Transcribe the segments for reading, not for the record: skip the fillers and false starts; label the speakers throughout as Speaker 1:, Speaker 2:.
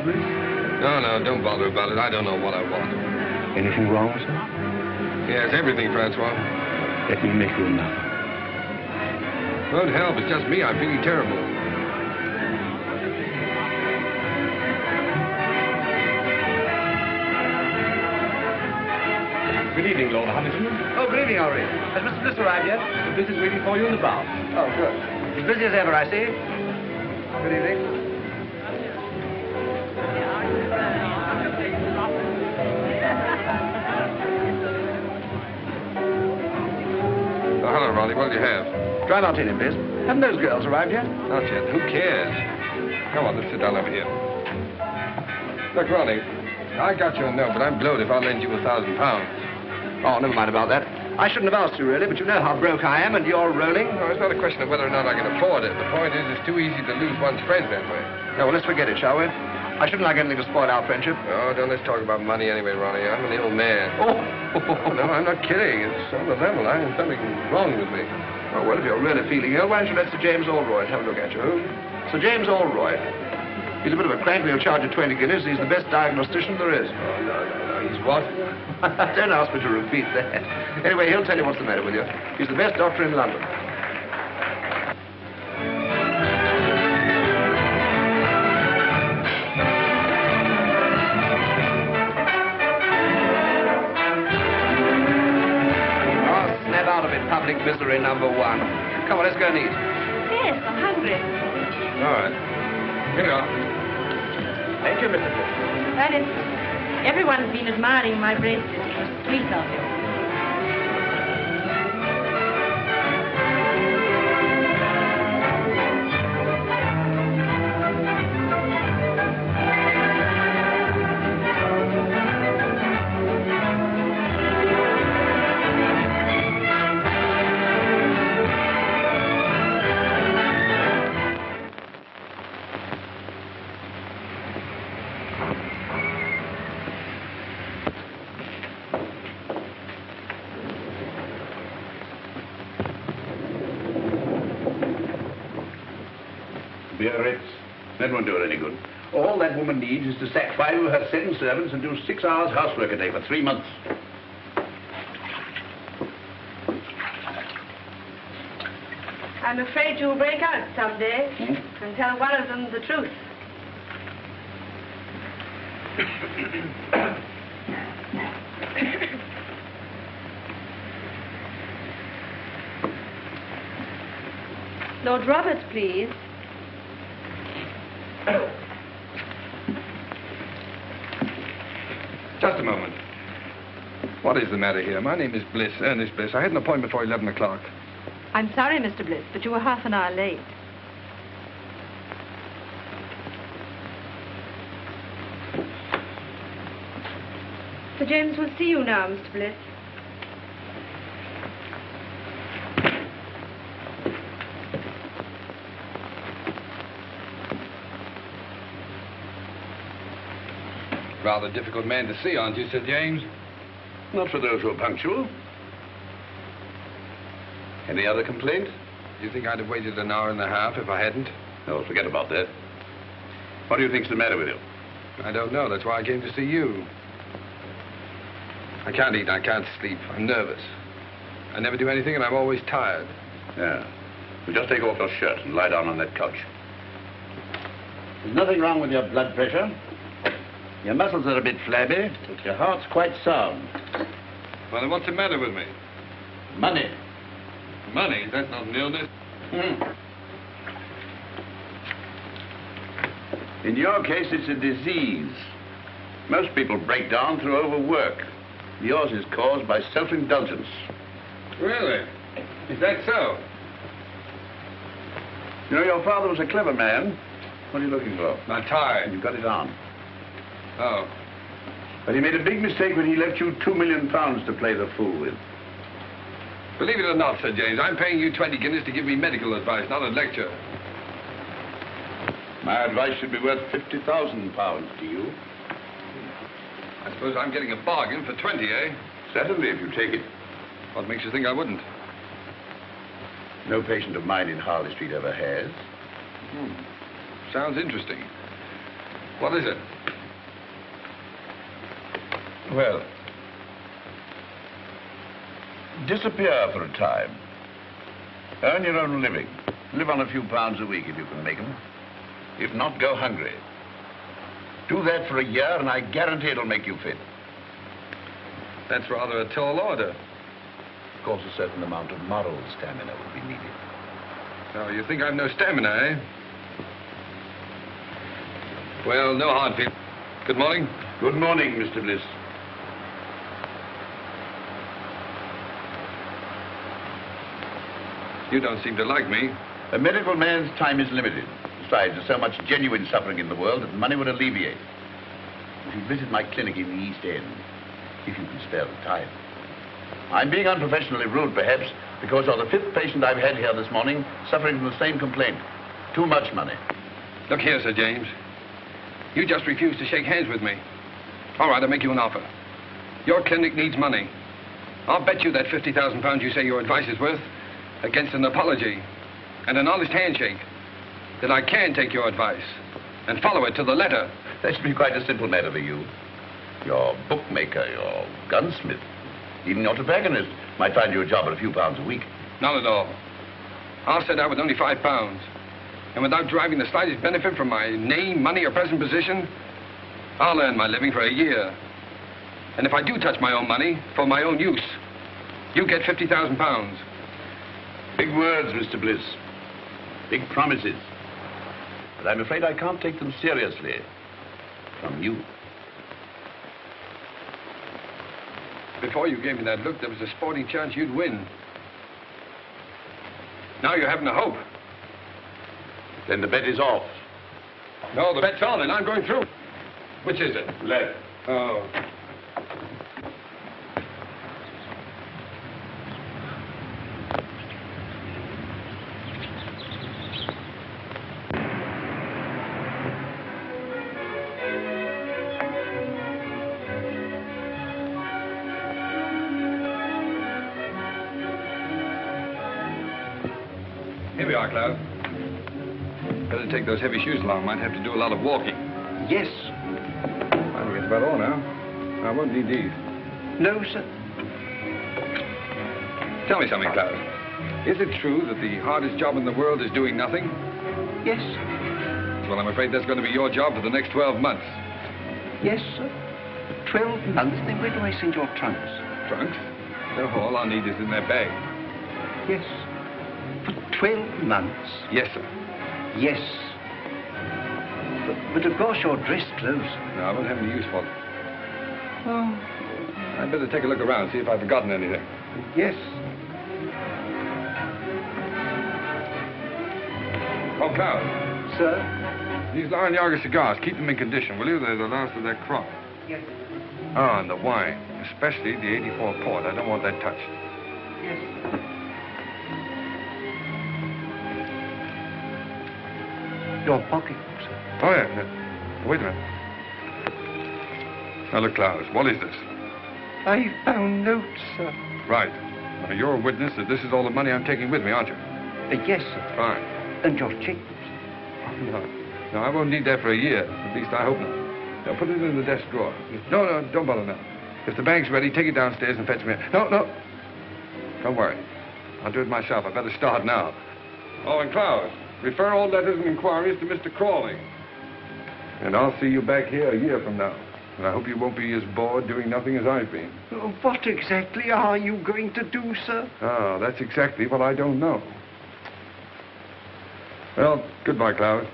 Speaker 1: Mr. Bliss?
Speaker 2: No, don't bother about it. I don't know what I want.
Speaker 1: Anything wrong, sir?
Speaker 2: Yes, everything, Francois.
Speaker 1: Let me make you another.
Speaker 2: Won't help. It's just me. I'm feeling terrible.
Speaker 3: Good evening, Lord Huntington.
Speaker 4: Oh, good evening, Henri. Has Mr. Bliss arrived yet?
Speaker 3: The Bliss is waiting for you in the bar.
Speaker 4: Oh, good. As busy as ever, I see. Good evening.
Speaker 2: Oh, hello, Ronnie. What did you have?
Speaker 4: Dry martini, please. Haven't those girls arrived yet?
Speaker 2: Not yet. Who cares? Come on, let's sit down over here. Look, Ronnie, I got your note, but I'm blowed if I'll lend you £1,000.
Speaker 4: Oh, never mind about that. I shouldn't have asked you, really, but you know how broke I am, and you're rolling.
Speaker 2: No, it's not a question of whether or not I can afford it. The point is, it's too easy to lose one's friends that way.
Speaker 4: No, well, let's forget it, shall we? I shouldn't like anything to spoil our friendship.
Speaker 2: Oh, don't let's talk about money anyway, Ronnie. I'm an ill man.
Speaker 4: Oh!
Speaker 2: No, I'm not kidding. It's on the level. There's something wrong with me.
Speaker 4: Oh, well, if you're really feeling ill, why don't you let Sir James Allroyd have a look at you?
Speaker 2: Who?
Speaker 4: Sir James Allroyd. He's a bit of a crank, but he'll charge you 20 guineas. He's the best diagnostician there is.
Speaker 2: Oh, no. He's what?
Speaker 4: Don't ask me to repeat that. Anyway, he'll tell you what's the matter with you. He's the best doctor in London. Oh, snap out of it, public misery number one. Come on, let's go and eat.
Speaker 5: Yes, I'm hungry.
Speaker 2: All right. Here you are.
Speaker 4: Thank you, Mr. Bliss.
Speaker 5: Ernest, everyone's been admiring my bracelet. It was sweet of you.
Speaker 1: Biarritz. That won't do her any good. All that woman needs is to sack 5 of her 7 servants and do 6 hours housework a day for 3 months.
Speaker 5: I'm afraid you'll break out someday and tell one of them the truth. Lord Roberts, please.
Speaker 2: Just a moment. What is the matter here? My name is Bliss, Ernest Bliss. I had an appointment for 11 o'clock.
Speaker 5: I'm sorry, Mr. Bliss, but you were half an hour late. Sir James will see you now, Mr. Bliss.
Speaker 2: Rather difficult man to see, aren't you, Sir James?
Speaker 1: Not for those who are punctual. Any other complaint?
Speaker 2: Do you think I'd have waited an hour and a half if I hadn't?
Speaker 1: No, forget about that. What do you think's the matter with you?
Speaker 2: I don't know. That's why I came to see you. I can't eat. I can't sleep. I'm nervous. I never do anything, and I'm always tired.
Speaker 1: Yeah. Well, just take off your shirt and lie down on that couch. There's nothing wrong with your blood pressure. Your muscles are a bit flabby, but your heart's quite sound.
Speaker 2: Well, then what's the matter with me?
Speaker 1: Money.
Speaker 2: Money? That's not an illness.
Speaker 1: In your case, it's a disease. Most people break down through overwork. Yours is caused by self-indulgence.
Speaker 2: Really? Is that so?
Speaker 1: You know, your father was a clever man. What are you looking for?
Speaker 2: My tie.
Speaker 1: You got it on.
Speaker 2: Oh.
Speaker 1: But he made a big mistake when he left you £2 million to play the fool with.
Speaker 2: Believe it or not, Sir James, I'm paying you 20 guineas to give me medical advice, not a lecture.
Speaker 1: My advice should be worth £50,000 to you.
Speaker 2: I suppose I'm getting a bargain for 20, eh?
Speaker 1: Certainly, if you take it.
Speaker 2: What makes you think I wouldn't?
Speaker 1: No patient of mine in Harley Street ever has.
Speaker 2: Sounds interesting. What is it?
Speaker 1: Well, disappear for a time. Earn your own living. Live on a few pounds a week if you can make them. If not, go hungry. Do that for a year and I guarantee it'll make you fit.
Speaker 2: That's rather a tall order.
Speaker 1: Of course, a certain amount of moral stamina will be needed.
Speaker 2: Oh, you think I've no stamina, eh? Well, no hard feelings. Good morning.
Speaker 1: Good morning, Mr. Bliss.
Speaker 2: You don't seem to like me.
Speaker 1: A medical man's time is limited. Besides, there's so much genuine suffering in the world that money would alleviate. If you visit my clinic in the East End, if you can spare the time. I'm being unprofessionally rude, perhaps, because you're the 5th patient I've had here this morning suffering from the same complaint. Too much money.
Speaker 2: Look here, Sir James. You just refused to shake hands with me. All right, I'll make you an offer. Your clinic needs money. I'll bet you that £50,000 you say your advice is worth against an apology and an honest handshake that I can take your advice and follow it to the letter.
Speaker 1: That should be quite a simple matter for you. Your bookmaker, your gunsmith, even your tobacconist might find you a job at a few pounds a week.
Speaker 2: Not at all. I'll set out with only £5. And without deriving the slightest benefit from my name, money, or present position, I'll earn my living for a year. And if I do touch my own money for my own use, you get £50,000.
Speaker 1: Big words, Mr. Bliss. Big promises. But I'm afraid I can't take them seriously from you.
Speaker 2: Before you gave me that look, there was a sporting chance you'd win. Now you're having a hope.
Speaker 1: Then the bet is off.
Speaker 2: No, the bet's on and I'm going through. Which is it?
Speaker 1: Left.
Speaker 2: Oh. Here we are, Cloud. Better take those heavy shoes along. Might have to do a lot of walking.
Speaker 3: Yes.
Speaker 2: I think that's about all now. I won't need these.
Speaker 3: No, sir.
Speaker 2: Tell me something, Cloud. Is it true that the hardest job in the world is doing nothing?
Speaker 3: Yes.
Speaker 2: Well, I'm afraid that's going to be your job for the next 12 months.
Speaker 3: Yes, sir. 12 months. Then where do I send your trunks?
Speaker 2: Trunks? No, all I need is in their bag.
Speaker 3: Yes. For 12 months.
Speaker 2: Yes, sir.
Speaker 3: Yes. But of course you're dressed clothes.
Speaker 2: No, I won't have any use for them.
Speaker 3: Oh.
Speaker 2: I'd better take a look around, see if I've forgotten anything.
Speaker 3: Yes.
Speaker 2: Oh, Cloud.
Speaker 3: Sir?
Speaker 2: These Lion Yaga cigars, keep them in condition, will you? They're the last of that crop.
Speaker 3: Yes.
Speaker 2: Ah, and the wine, especially the 84 port. I don't want that touched.
Speaker 3: Yes. Your pocketbook, sir.
Speaker 2: Oh, yeah. Wait a minute. Now, look, Cloud, what is this?
Speaker 3: I found notes, sir.
Speaker 2: Right. Now, you're a witness that this is all the money I'm taking with me, aren't you?
Speaker 3: Yes, sir.
Speaker 2: Fine.
Speaker 3: And your checkbook, sir.
Speaker 2: Oh, no. No, I won't need that for a year. At least I hope not. Now, put it in the desk drawer. No, don't bother now. If the bank's ready, take it downstairs and fetch me. No. Don't worry. I'll do it myself. I better start now. Oh, and Cloud, refer all letters and inquiries to Mr. Crawley. And I'll see you back here a year from now. And I hope you won't be as bored doing nothing as I've been.
Speaker 3: What exactly are you going to do, sir?
Speaker 2: Oh, that's exactly what I don't know. Well, goodbye, Cloud.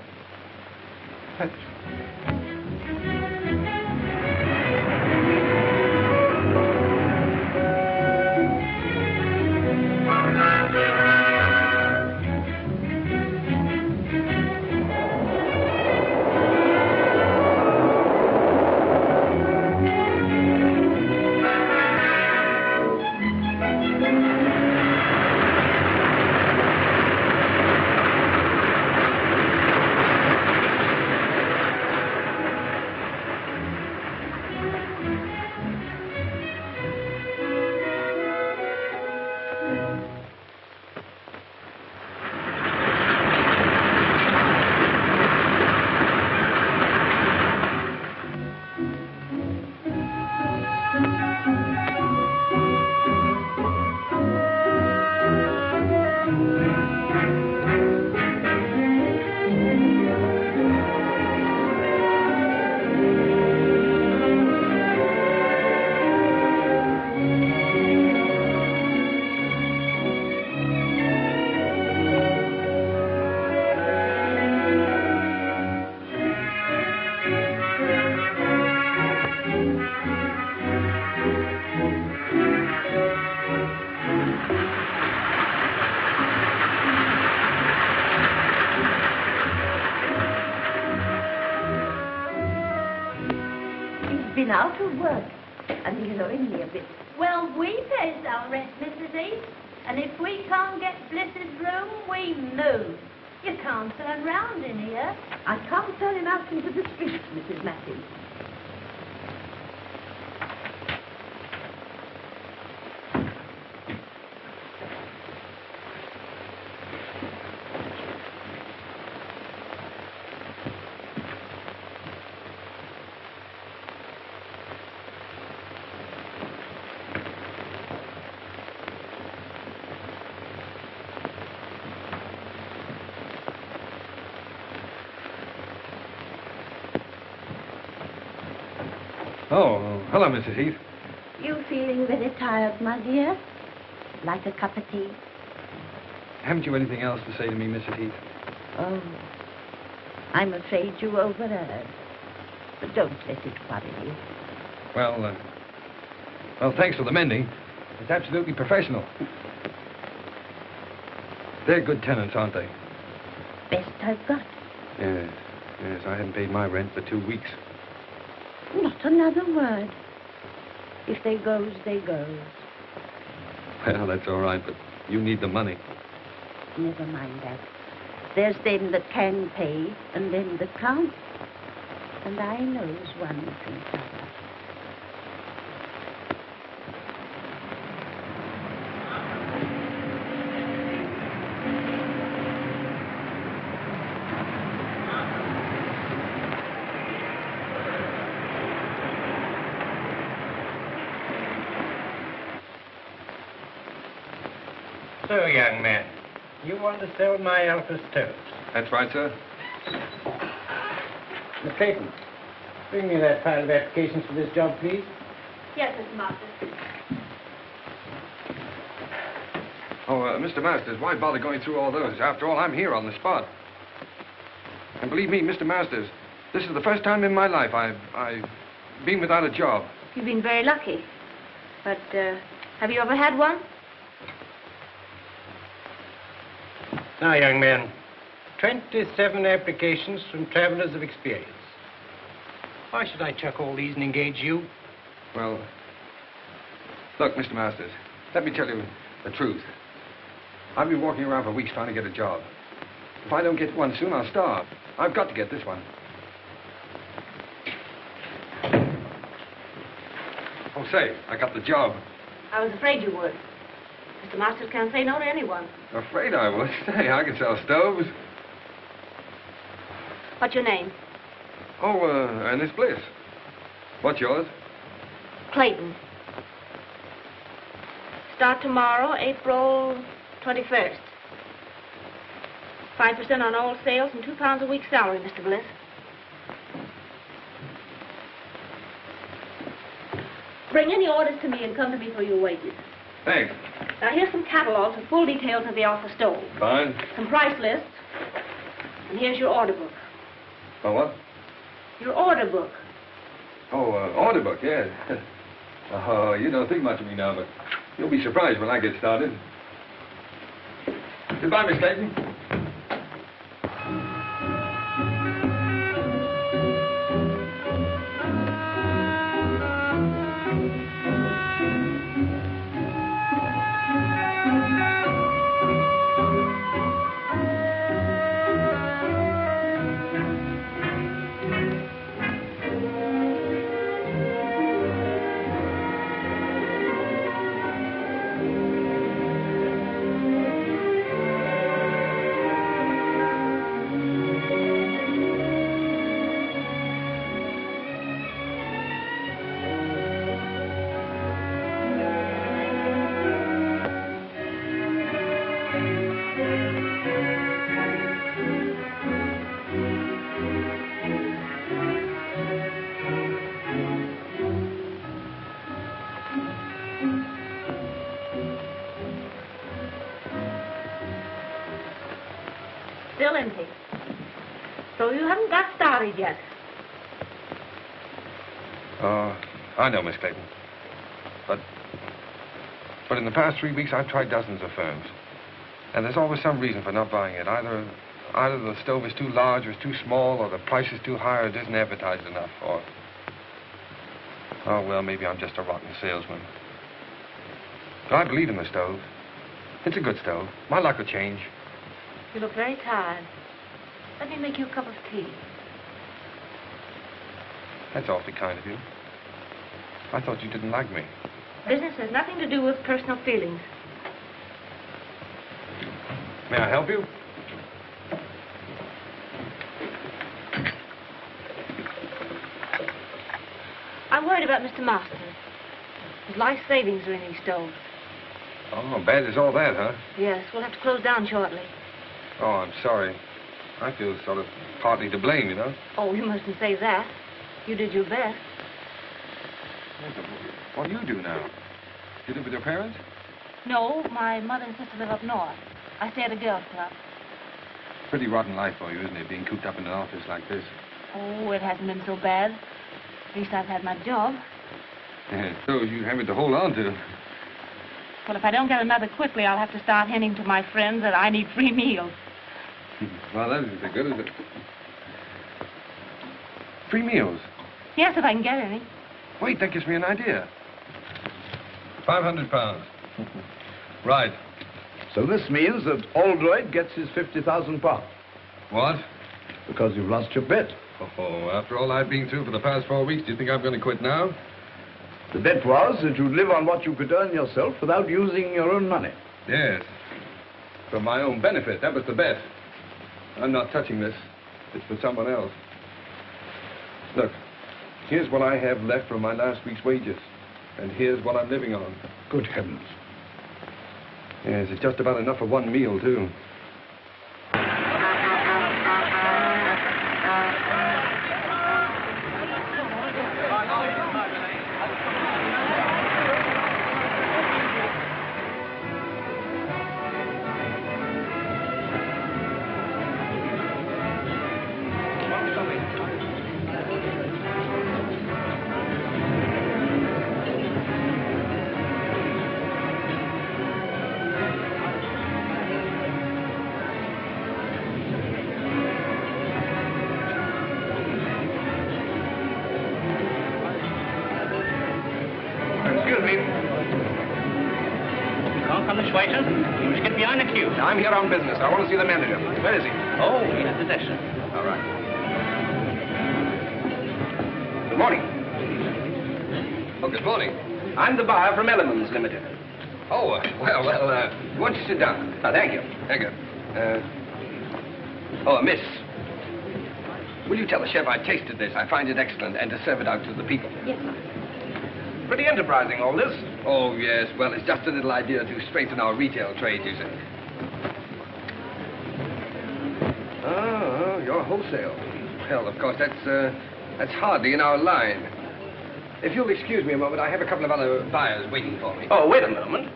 Speaker 6: been out of work, and he's owing me a bit.
Speaker 7: Well, we pays our rent, Mrs. East. And if we can't get Bliss's room, we move. You can't turn round in here.
Speaker 6: I can't turn him out into the street, Mrs. Matthews.
Speaker 2: Oh, hello, Mrs. Heath.
Speaker 6: You feeling very tired, my dear? Like a cup of tea?
Speaker 2: Haven't you anything else to say to me, Mrs. Heath?
Speaker 6: Oh, I'm afraid you overheard. But don't let it worry you.
Speaker 2: Well, thanks for the mending. It's absolutely professional. They're good tenants, aren't they?
Speaker 6: Best I've got.
Speaker 2: Yes, yes, I haven't paid my rent for 2 weeks.
Speaker 6: Not another word. If they goes, they goes.
Speaker 2: Well, that's all right, but you need the money.
Speaker 6: Never mind that. There's them that can pay and them that can't. And I knows one from t'other.
Speaker 8: So, young man, you want to sell my Alpha stoves?
Speaker 2: That's right, sir.
Speaker 8: Miss Clayton, bring me that pile of applications for this job, please.
Speaker 5: Yes, Mr. Masters.
Speaker 2: Oh, Mr. Masters, why bother going through all those? After all, I'm here on the spot. And believe me, Mr. Masters, this is the first time in my life I've been without a job.
Speaker 5: You've been very lucky. But, have you ever had one?
Speaker 8: Now, young man, 27 applications from travelers of experience. Why should I chuck all these and engage you?
Speaker 2: Well, look, Mr. Masters, let me tell you the truth. I've been walking around for weeks trying to get a job. If I don't get one soon, I'll starve. I've got to get this one. Oh, say, I got the job.
Speaker 5: I was afraid you would. Mr. Masters can't say no to anyone.
Speaker 2: Afraid I would. Say, I can sell stoves.
Speaker 5: What's your name?
Speaker 2: Oh, Ernest Bliss. What's yours?
Speaker 5: Clayton. Start tomorrow, April 21st. 5% on all sales and £2 a week salary, Mr. Bliss. Bring any orders to me and come to me for your wages.
Speaker 2: Thanks.
Speaker 5: Now, here's some catalogs with full details of the Alpha stove.
Speaker 2: Fine.
Speaker 5: Some price lists. And here's your order book.
Speaker 2: Oh, what?
Speaker 5: Your order book.
Speaker 2: Oh, order book, yes. Oh, you don't think much of me now, but you'll be surprised when I get started. Goodbye, Miss Clayton.
Speaker 5: Still empty. So you haven't got started yet.
Speaker 2: I know, Miss Clayton. But in the past 3 weeks, I've tried dozens of firms. And there's always some reason for not buying it. Either the stove is too large or it's too small, or the price is too high or it isn't advertised enough, or Oh, well, maybe I'm just a rotten salesman. But I believe in the stove. It's a good stove. My luck will change.
Speaker 5: You look very tired. Let me make you a cup of tea.
Speaker 2: That's awfully kind of you. I thought you didn't like me.
Speaker 5: Business has nothing to do with personal feelings.
Speaker 2: May I help you?
Speaker 5: I'm worried about Mr. Masters. His life savings are in his stove.
Speaker 2: Oh, bad as all that, huh?
Speaker 5: Yes, we'll have to close down shortly.
Speaker 2: Oh, I'm sorry. I feel sort of partly to blame, you know.
Speaker 5: Oh, you mustn't say that. You did your best.
Speaker 2: What do you do now? You live with your parents?
Speaker 5: No, my mother and sister live up north. I stay at a girls' club.
Speaker 2: Pretty rotten life for you, isn't it, being cooped up in an office like this?
Speaker 5: Oh, it hasn't been so bad. At least I've had my job.
Speaker 2: Yeah, so you have it to hold on to.
Speaker 5: Well, if I don't get another quickly, I'll have to start hinting to my friends that I need free meals.
Speaker 2: Well, that isn't so good, is it? Free meals?
Speaker 5: Yes, if I can get any.
Speaker 2: Wait, that gives me an idea. 500 pounds. Right.
Speaker 4: So this means that Aldroyd gets his 50,000 pounds.
Speaker 2: What?
Speaker 4: Because you've lost your bet.
Speaker 2: Oh, after all I've been through for the past 4 weeks, do you think I'm going to quit now?
Speaker 4: The bet was that you'd live on what you could earn yourself without using your own money.
Speaker 2: Yes. For my own benefit. That was the bet. I'm not touching this. It's for someone else. Look, here's what I have left from my last week's wages. And here's what I'm living on.
Speaker 4: Good heavens.
Speaker 2: Yes, it's just about enough for one meal, too.
Speaker 3: Excuse me.
Speaker 8: Can't come this way, sir. You must get behind the queue.
Speaker 3: I'm here on business. I want to see the manager. Where is he?
Speaker 8: Oh, he's at the desk, sir.
Speaker 3: All right. Good morning.
Speaker 2: Oh, good morning.
Speaker 3: I'm the buyer from Elements Limited.
Speaker 2: Oh, well, why don't you sit down?
Speaker 3: Oh, thank you.
Speaker 2: Thank you. Miss. Will you tell the chef I tasted this? I find it excellent, and to serve it out to the people.
Speaker 5: Yes, sir.
Speaker 3: Pretty enterprising, all this.
Speaker 2: Oh, yes. Well, it's just a little idea to strengthen our retail trade, you see. Oh, you're wholesale. Well, of course, that's hardly in our line. If you'll excuse me a moment, I have a couple of other buyers waiting for me.
Speaker 3: Oh, wait a moment.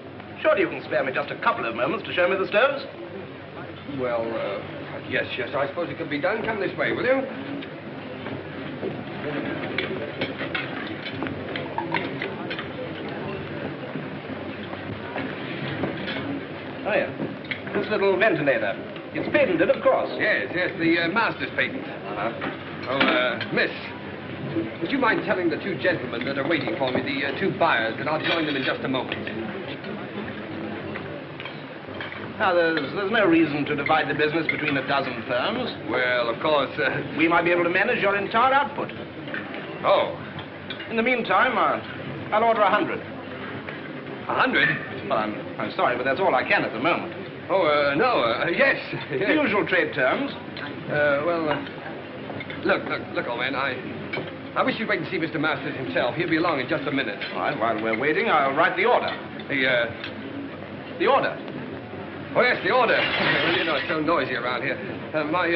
Speaker 3: Surely you can spare me just a couple of moments to show me the stoves?
Speaker 2: Well, yes, I suppose it could be done. Come this way, will you?
Speaker 3: Oh, yeah. This little ventilator. It's patented, of course.
Speaker 2: Yes, the master's patent. Miss, would you mind telling the two gentlemen that are waiting for me, the two buyers, that I'll join them in just a moment?
Speaker 3: Now, there's no reason to divide the business between a dozen firms.
Speaker 2: Well, of course,
Speaker 3: We might be able to manage your entire output.
Speaker 2: Oh,
Speaker 3: In the meantime, I'll order 100.
Speaker 2: 100?
Speaker 3: Well, I'm sorry, but that's all I can at the moment.
Speaker 2: Oh, no, yes.
Speaker 3: The usual trade terms.
Speaker 2: Look, old man, I wish you'd wait and see Mr. Masters himself. He'll be along in just a minute.
Speaker 3: All right, while we're waiting, I'll write the order. The order.
Speaker 2: Oh, yes, the order. Well, you know, it's so noisy around here. My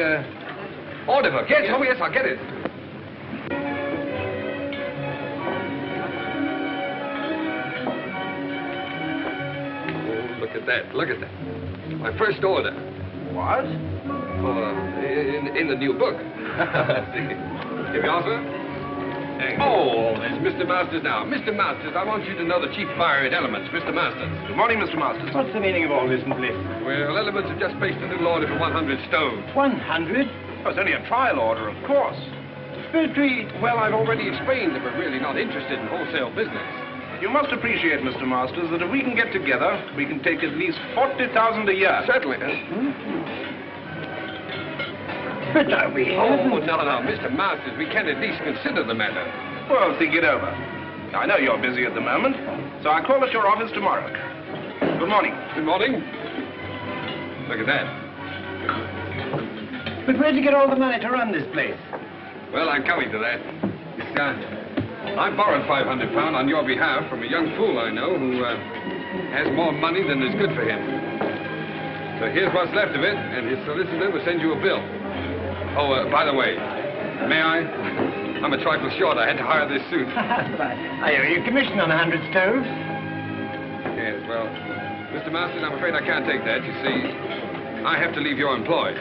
Speaker 2: order book. Yes, oh, yes, I'll get it. Oh, look at that. My first order.
Speaker 3: What?
Speaker 2: Oh, in the new book. Give me offer. Oh, there's Mr. Masters now. Mr. Masters, I want you to know the chief buyer at Elements, Mr. Masters.
Speaker 3: Good morning, Mr. Masters.
Speaker 8: What's the meaning of all this, Bliss?
Speaker 2: Well, Elements have just placed a little order for 100 stoves.
Speaker 8: 100?
Speaker 3: Oh, it's only a trial order, of course.
Speaker 8: Petrie?
Speaker 2: Well, I've already explained that we're really not interested in wholesale business.
Speaker 4: You must appreciate, Mr. Masters, that if we can get together, we can take at least 40,000 a year.
Speaker 2: Certainly.
Speaker 8: But are we
Speaker 2: Oh, no, Mr. Masters, we can at least consider the matter.
Speaker 4: Well, think it over. I know you're busy at the moment, so I'll call at your office tomorrow. Good morning.
Speaker 2: Good morning. Look at that.
Speaker 8: But where'd you get all the money to run this place?
Speaker 2: Well, I'm coming to that. I borrowed £500 on your behalf from a young fool I know who has more money than is good for him. So here's what's left of it, and his solicitor will send you a bill. Oh, by the way, may I? I'm a trifle short. I had to hire this suit.
Speaker 8: Are you commissioned on 100 stoves?
Speaker 2: Yes, well, Mr. Masters, I'm afraid I can't take that. You see, I have to leave your employ.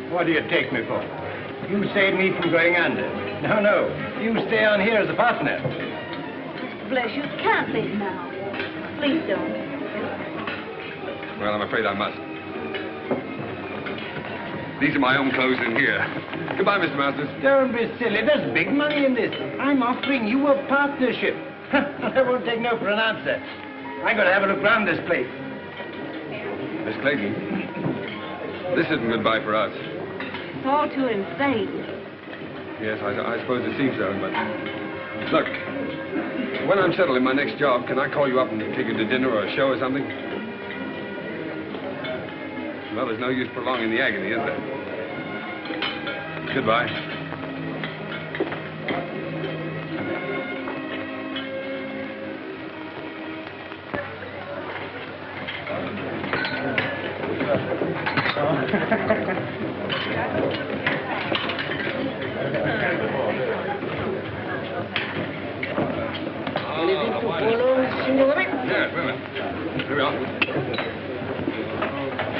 Speaker 8: What do you take me for? You saved me from going under. No. You stay on here as a partner.
Speaker 7: Bless you, can't leave now. Please don't.
Speaker 2: Well, I'm afraid I must. These are my own clothes in here. Goodbye, Mr. Masters.
Speaker 8: Don't be silly. There's big money in this. I'm offering you a partnership. I won't take no for an answer. I'm going to have a look round this place.
Speaker 2: Miss Clayton, this isn't goodbye for us.
Speaker 6: It's all too insane.
Speaker 2: Yes, I suppose it seems so, but... Look, when I'm settled in my next job, can I call you up and take you to dinner or a show or something? Well, there's no use prolonging the agony, is there? Goodbye.
Speaker 5: Anything to follow, signore?
Speaker 2: Yes, wait a minute. Here we are.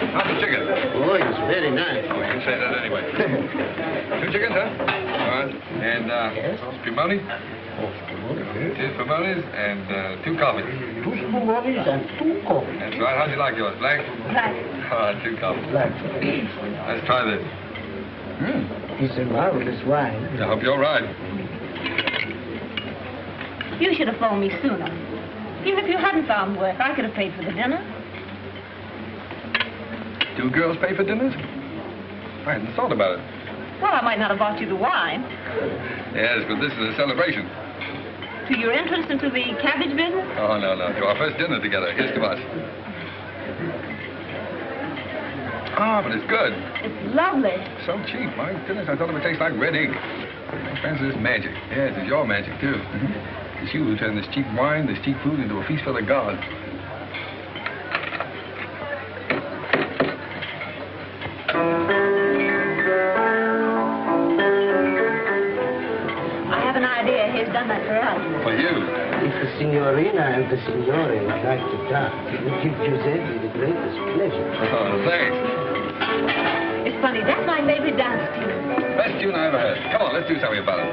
Speaker 2: How's the chicken?
Speaker 3: Oh, it's very nice.
Speaker 2: Oh, you can say that anyway. 2 chickens, huh? All right. And, spumoni? Two spumonis and 2 coffees.
Speaker 3: 2 spumonis and 2 coffees.
Speaker 2: That's right. How'd you like yours? Black?
Speaker 7: Black.
Speaker 2: All right, 2 coffees.
Speaker 3: Black.
Speaker 2: Let's try this.
Speaker 3: It's a marvelous wine.
Speaker 2: I hope you're right.
Speaker 7: You should have phoned me sooner. Even if you hadn't found work, I could have paid for the dinner.
Speaker 2: 2 girls pay for dinners? I hadn't thought about it.
Speaker 7: Well, I might not have bought you the wine.
Speaker 2: Yes, but this is a celebration.
Speaker 7: To your entrance into the cabbage business?
Speaker 2: Oh, no. To our first dinner together. Here's to us. Ah, but it's good.
Speaker 7: It's lovely.
Speaker 2: So cheap. My goodness, I thought it would taste like red ink. Fancy this magic. Yes, it's your magic, too. It's you who turned this cheap wine, this cheap food into a feast for the gods.
Speaker 7: I have an idea he's done that for us.
Speaker 2: For you.
Speaker 3: If the signorina and the signore would like to dance, it would give Giuseppe the greatest pleasure.
Speaker 2: Oh, thanks.
Speaker 7: It's funny, that's my favorite dance tune.
Speaker 2: Best tune I ever heard. Come on, let's do something about it.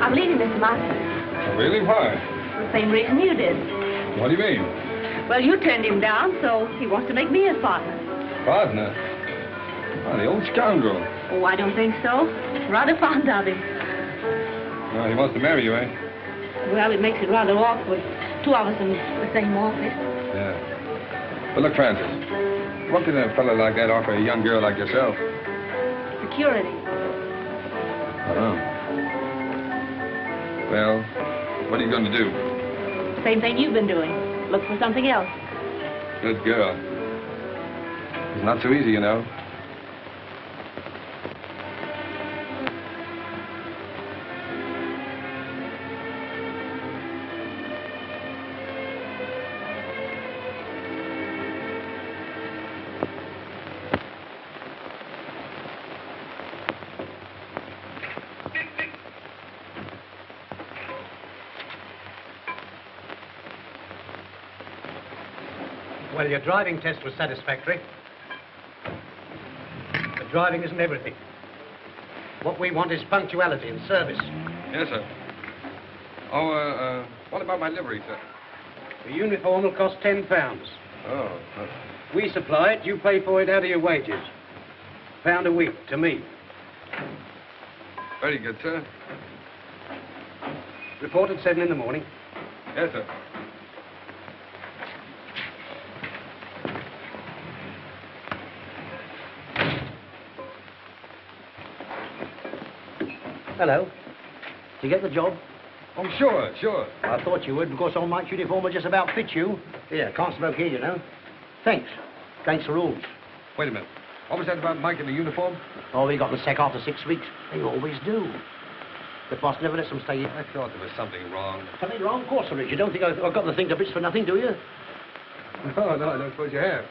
Speaker 7: I'm leaving Mr. Masters.
Speaker 2: Really? Why?
Speaker 7: For the same reason you did.
Speaker 2: What do you mean?
Speaker 7: Well, you turned him down, so he wants to make me his partner.
Speaker 2: Partner? Oh, the old scoundrel.
Speaker 7: Oh, I don't think so. Rather fond of him.
Speaker 2: Oh, he wants to marry you, eh?
Speaker 7: Well, it makes it rather awkward. 2 of us in the same office.
Speaker 2: Yeah. But look, Francis, what can a fellow like that offer a young girl like yourself?
Speaker 7: Security.
Speaker 2: Oh. Well, what are you going to do?
Speaker 7: Same thing you've been doing. Look for something else.
Speaker 2: Good girl. It's not so easy, you know.
Speaker 8: Well, your driving test was satisfactory. But driving isn't everything. What we want is punctuality and service.
Speaker 2: Yes, sir. Oh, what about my livery, sir?
Speaker 8: The uniform will cost £10.
Speaker 2: Oh,
Speaker 8: We supply it, you pay for it out of your wages. £1 a week to me.
Speaker 2: very good, sir.
Speaker 8: Report at 7 in the morning.
Speaker 2: Yes, sir.
Speaker 3: Hello. Did you get the job?
Speaker 2: Oh, sure, sure.
Speaker 3: I thought you would, because all Mike's uniform will just about fit you. Yeah, can't smoke here, you know. Thanks. Against the rules.
Speaker 2: Wait a minute. What was that about Mike in the uniform?
Speaker 3: Oh, he got the sack after 6 weeks. They always do. The boss never lets them stay here.
Speaker 2: I thought there was something wrong.
Speaker 3: Something wrong? Of course there is. You don't think I've got the thing to bits for nothing, do you?
Speaker 2: No, no, I don't suppose you have.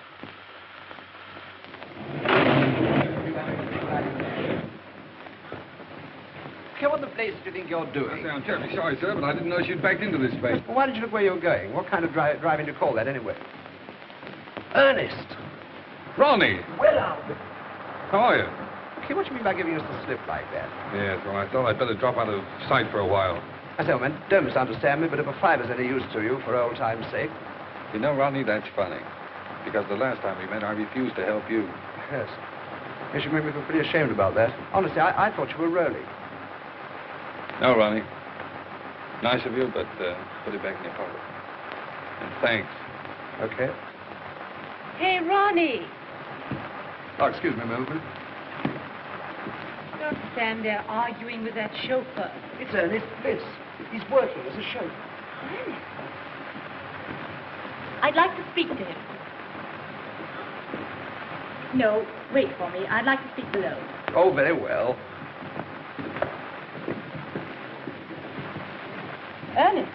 Speaker 8: What the place do you think you're doing?
Speaker 2: I'm terribly sorry, sir, but I didn't know she'd backed into this place.
Speaker 8: Well, why did you look where you were going? What kind of driving do you call that, anyway?
Speaker 3: Ernest!
Speaker 2: Ronnie!
Speaker 3: Well, Albert.
Speaker 2: How are you?
Speaker 8: Okay, what do you mean by giving us the slip like that?
Speaker 2: Yes, well, I thought I'd better drop out of sight for a while.
Speaker 8: I say, man, don't misunderstand me, but if a fiver's any use to you for old time's sake.
Speaker 2: You know, Ronnie, that's funny. Because the last time we met, I refused to help you.
Speaker 8: Yes. Yes, you made me feel pretty ashamed about that. Honestly, I thought you were Rolly.
Speaker 2: No, Ronnie. Nice of you, but put it back in your pocket. And thanks.
Speaker 8: Okay.
Speaker 6: Hey, Ronnie.
Speaker 2: Oh, excuse me, Milton.
Speaker 6: Don't stand there arguing with that chauffeur.
Speaker 3: It's Ernest Bliss. He's working as a chauffeur.
Speaker 9: I'd like to speak to him. No, wait for me. I'd like to speak below.
Speaker 8: Oh, very well.
Speaker 9: Ernest.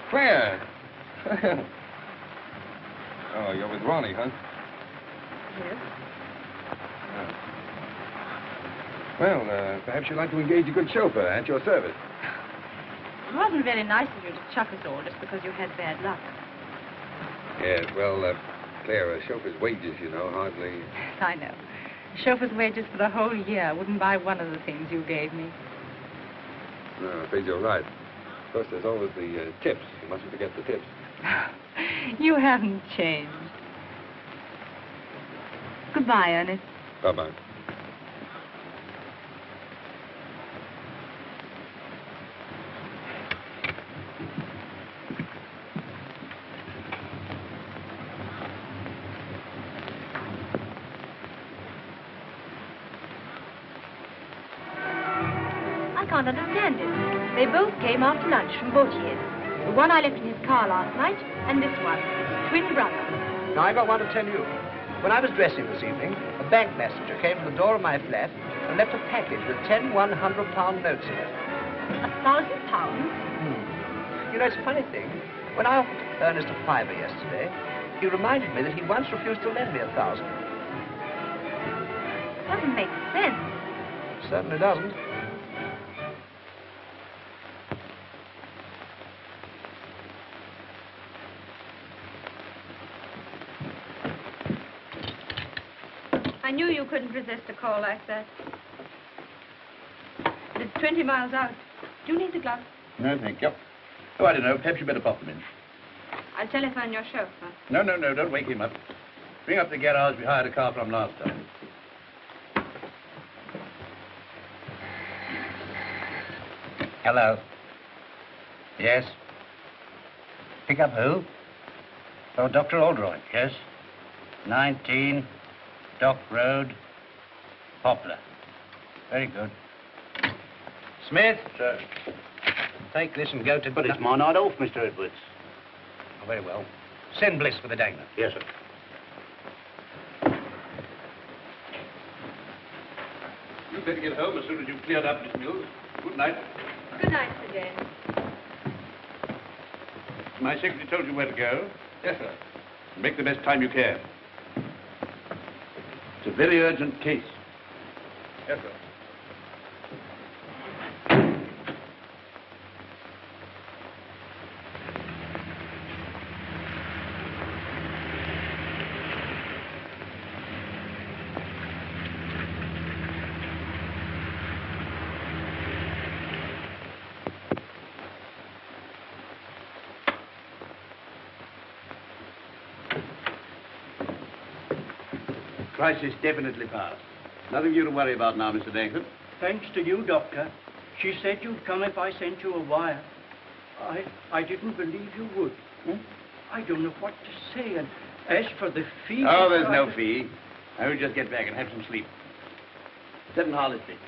Speaker 2: Claire! Oh, you're with Ronnie, huh?
Speaker 9: Yes.
Speaker 2: Well, perhaps you'd like to engage a good chauffeur at your service.
Speaker 9: It wasn't very nice of you to chuck us all just because you had bad luck.
Speaker 2: Yes, well, Claire, a chauffeur's wages, you know, hardly...
Speaker 9: Yes, I know. A chauffeur's wages for the whole year wouldn't buy one of the things you gave me.
Speaker 2: No, I'm afraid you're right. Of course, there's always the tips. You mustn't forget the tips.
Speaker 9: You haven't changed. Goodbye, Ernest.
Speaker 2: Bye-bye.
Speaker 9: I can't understand it. They both came after lunch from Bautier's. The one I left in his car last night, and this one, twin brother.
Speaker 8: Now, I got one to tell you. When I was dressing this evening, a bank messenger came to the door of my flat and left a package with 10 £100 notes in it.
Speaker 9: £1,000?
Speaker 8: You know, it's a funny thing. When I offered Ernest a fiver yesterday, he reminded me that he once refused to lend me 1,000.
Speaker 9: Doesn't make sense.
Speaker 8: Certainly doesn't.
Speaker 5: I knew you couldn't resist a call like that. But it's 20 miles out. Do you need the gloves?
Speaker 1: No, thank you. Oh, I don't know. Perhaps you better pop them in.
Speaker 5: I'll telephone your chauffeur.
Speaker 1: No, don't wake him up. Bring up the garage we hired a car from last time.
Speaker 3: Hello. Yes? Pick up who? Oh, Dr. Oldroyd, yes? 19 Dock Road, Poplar. Very good. Smith?
Speaker 1: Sir.
Speaker 3: Take this and go to...
Speaker 1: But it's my night off, Mr. Edwards.
Speaker 3: Oh, very well. Send Bliss for the dangler.
Speaker 1: Yes, sir. You'd better get home as soon as you've cleared up, Miss Mills. Good night.
Speaker 5: Good night, Sir James.
Speaker 1: My secretary told you where to go.
Speaker 2: Yes, sir.
Speaker 1: Make the best time you can. It's a very urgent case.
Speaker 2: Yes, sir.
Speaker 1: Crisis definitely past. Nothing you to worry about now, Mr. Dankford.
Speaker 10: Thanks to you, Doctor. She said you'd come if I sent you a wire. I didn't believe you would. I don't know what to say, and as for the fee...
Speaker 1: Oh, there's no fee. I will just get back and have some sleep. Sit in Harley Street.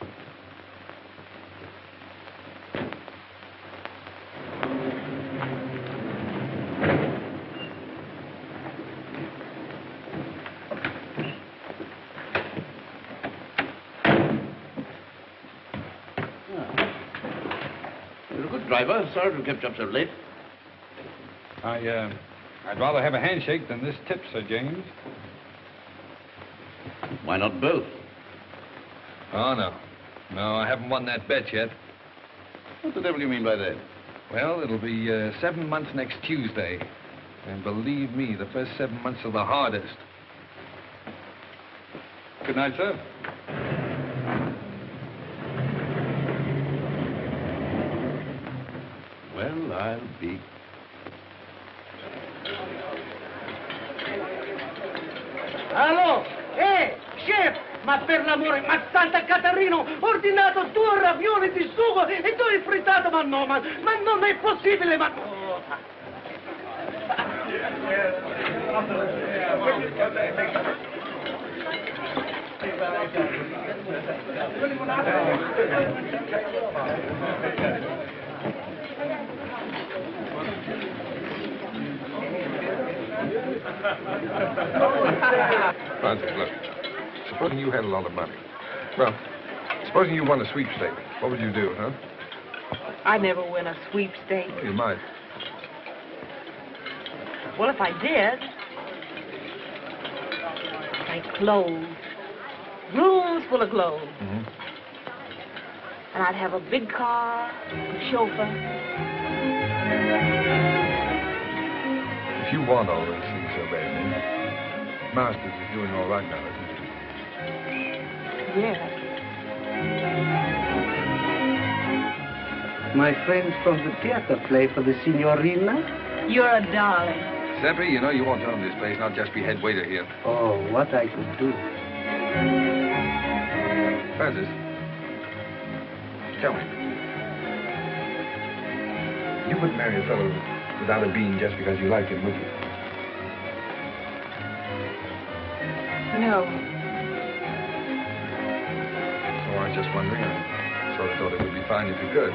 Speaker 1: You're a good driver. Sorry to have kept you up so late.
Speaker 2: I'd rather have a handshake than this tip, Sir James.
Speaker 1: Why not both?
Speaker 2: Oh, no. No, I haven't won that bet yet.
Speaker 1: What the devil do you mean by that?
Speaker 2: Well, it'll be 7 months next Tuesday. And believe me, the first 7 months are the hardest. Good night, sir.
Speaker 1: Well, I'll be...
Speaker 3: Allo? Chef! Ma per l'amore, ma Santa Caterino, ho ordinato 2 ravioli di sugo e 2 frittato, ma no, ma non è possibile, ma... Oh.
Speaker 2: Francis, look. Supposing you had a lot of money. Well, supposing you won a sweepstake, what would you do, huh?
Speaker 5: I never win a sweepstake.
Speaker 2: You might.
Speaker 5: Well, if I did, like clothes, rooms full of clothes.
Speaker 2: Mm-hmm.
Speaker 5: And I'd have a big car, a chauffeur.
Speaker 2: If you want all those things so badly, Masters is doing all right now, isn't he?
Speaker 5: Yes.
Speaker 3: My friends from the theater play for the signorina?
Speaker 5: You're a darling.
Speaker 2: Seppi, you know you want to own this place, not just be head waiter here.
Speaker 3: Oh, what I could do.
Speaker 2: Francis, tell me. You wouldn't marry a fellow without a bean just because you liked him, would you?
Speaker 5: No.
Speaker 2: Oh, I was just wondering. I sort of thought it would be fine if you could.